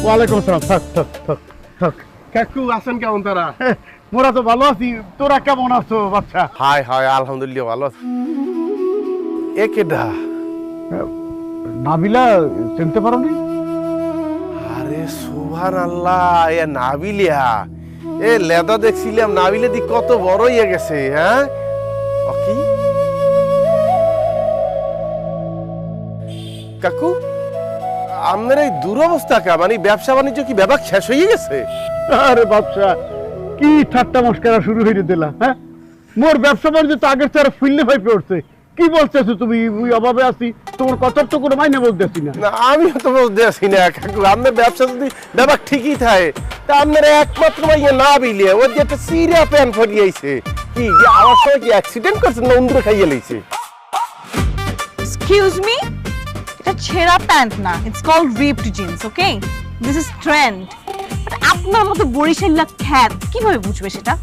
ওয়ালাইকুম আসসালাম। থাক থাক থাক থাক। কাকু আছেন কেমন তারা? মোরা তো ভালো আছি, তোরা কেমন আছো বাচ্চা? হাই হাই আলহামদুলিল্লাহ ভালো আছি। এ কেডা? নাবিলা চিনতে পারো নি? আরে সুবহানাল্লাহ, এ নাবিলিয়া। এ লেদা দেখছিলাম নাবিলে দি কত বড় হয়ে গেছে। হ্যাঁ ও কি কাকু আপনার এই দুরবস্থা কা, মানে ব্যবসা বাণিজ্য কি ব্যাপার শেষ হয়ে গেছে? আরে বাচ্চা, কি ঠাট্টা মস্করা শুরু হয়ে দিলা? হ্যাঁ, মোর ব্যবসা বাণিজ্য তো আগের চেয়ে ফুললে হয়ে পড়ছে। কি বলতেছো তুমি? ওই অভাবে আছি, তোমার কথা তো কোনো মাইনে বলতেছি না। না আমিও তো বলতে আসি না কাকু, আপনার ব্যবসা যদি ব্যাপার ঠিকই থাকে তা আপনার একমাত্র ভাইয়া না বিলিয়ে ওর যে একটা সিরিয়া প্যান ফরিয়েছে কি যে আমার সময় কি অ্যাক্সিডেন্ট করছে না উন্দ্র খাইয়ে লইছে? এক্সকিউজ মি, এটা ছেঁড়া প্যান্ট না, it's called ripped jeans, okay? This is trend. আপনার মতো বরিশাল্লা খ্যাত কিভাবে বুঝবে সেটা?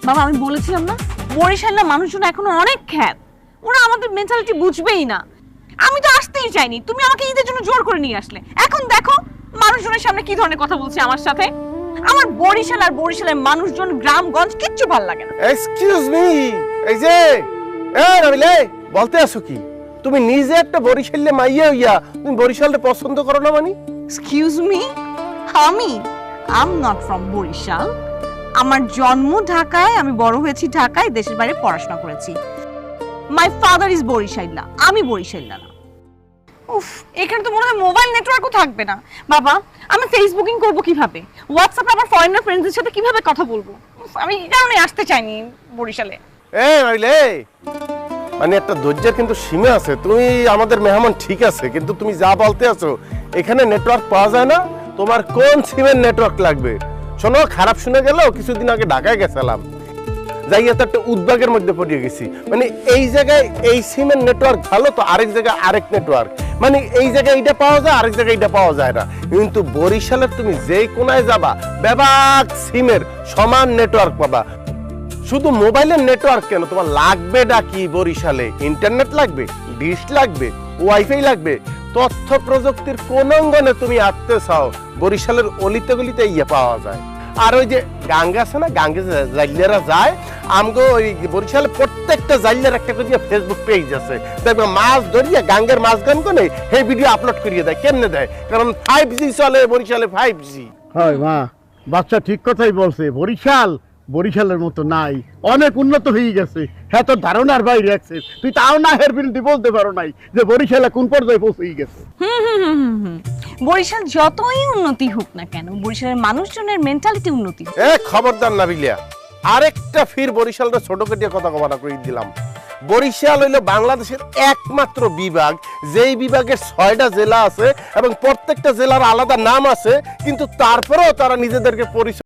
বাবা আমি বলেছিলাম না, বরিশাল্লা মানুষজন এখনো অনেক খ্যাত, ওরা আমাদের মেন্টালিটি বুঝবেই না। আমি তো আসতেই চাইনি, তুমি আমাকে ঈদের জন্য জোর করে নিয়ে আসলে। এখন দেখো মানুষজনের সামনে কি ধরনের কথা বলছে আমার সাথে। আমার বরিশাল আর বরিশালের মানুষজন গ্রামগঞ্জ কিচ্ছু ভালো লাগে না। এক্সকিউজ মি, এই যে এ রবিলে বলতে আসো কি? তুমি নিজে একটা বরিশালে মাইয়া হইয়া তুমি বরিশালকে পছন্দ করো না? মানে এক্সকিউজ মি, আমি I am not from Barishal. আমার জন্ম ঢাকায়, আমি বড় হয়েছি ঢাকায়, দেশের বাইরে পড়াশোনা করেছি। মাই ফাদার ইজ বরিশাইল্লা, আমি বরিশাইল্লা না। উফ, এখানে তো মনে হয় মোবাইল নেটওয়ার্কও থাকবে না। বাবা আমি ফেসবুকিং করব কিভাবে? হোয়াটসঅ্যাপে আমার ফরেনার ফ্রেন্ডসদের সাথে কিভাবে কথা বলবো? উফ, আমি এই কারণে আসতে চাইনি বরিশালে। এ রবিলে, মানে একটা ধৈর্যের কিন্তু সীমা আছে। তুমি আমাদের মেহমান ঠিক আছে, কিন্তু তুমি যা বলতে আছো এখানে নেটওয়ার্ক পাওয়া যায় না। তোমার কোন সিমের নেটওয়ার্ক লাগবে? শোনো, খারাপ শুনে গেল, কিছুদিন আগে ঢাকায় গেছিলাম, যাইয়া তো একটা উদ্বেগের মধ্যে পড়ে গেছি। মানে এই জায়গায় এই সিমের নেটওয়ার্ক ভালো, তো আরেক জায়গায় আরেক নেটওয়ার্ক, মানে এই জায়গায় এইটা পাওয়া যায়, আরেক জায়গায় এইটা পাওয়া যায় না। কিন্তু বরিশালের তুমি যেই কোনায় যাবা ব্যাপক সিমের সমান নেটওয়ার্ক পাবা। শুধু মোবাইলের নেটওয়ার্ক কেন, তোমার লাগবে কি? বরিশালে ইন্টারনেট লাগবে, ডিশ লাগবে, ওয়াইফাই লাগবে। তথ্য প্রযুক্তির কোন অঙ্গনে তুমি আসতে চাও, বরিশালের অলিতে গলিতে ইয়ে পাওয়া যায়। আর ওই যে গাঙ্গে আছে না, গাঙ্গে জাইলেরা যায়, আমগো ওই বরিশালে প্রত্যেকটা জাইলের একটা করে ফেসবুক পেজ আছে, দেখবে মাছ ধরিয়া গাঙ্গের মাছ গান করে সেই ভিডিও আপলোড করিয়ে দেয়। কেমনে দেয়? কারণ 5G চলে বরিশালে, 5G। হয় মা, বাচ্চা ঠিক কথাই বলছে। বরিশালের মতো নাই, অনেক উন্নত হয়ে গেছে। হ্যাঁ, তোর ধারণার বাইরে আছে। তুই তাও না এর বিরুদ্ধে বলতে পারো নাই যে বরিশালে কোন পর্যায়ে পৌঁছে গেছে। বরিশাল যতই উন্নতি হোক না কেন, বরিশালের মানুষজনের মেন্টালিটি উন্নতি। এ খবরদার না বিলিয়া, আরেকটা ফির বরিশালটা ছোট কেটে কথা কমানা করে দিলাম। বরিশাল হইল বাংলাদেশের একমাত্র বিভাগ, যেই বিভাগের 6টা জেলা আছে এবং প্রত্যেকটা জেলার আলাদা নাম আছে, কিন্তু তারপরেও তারা নিজেদেরকে পরিচয়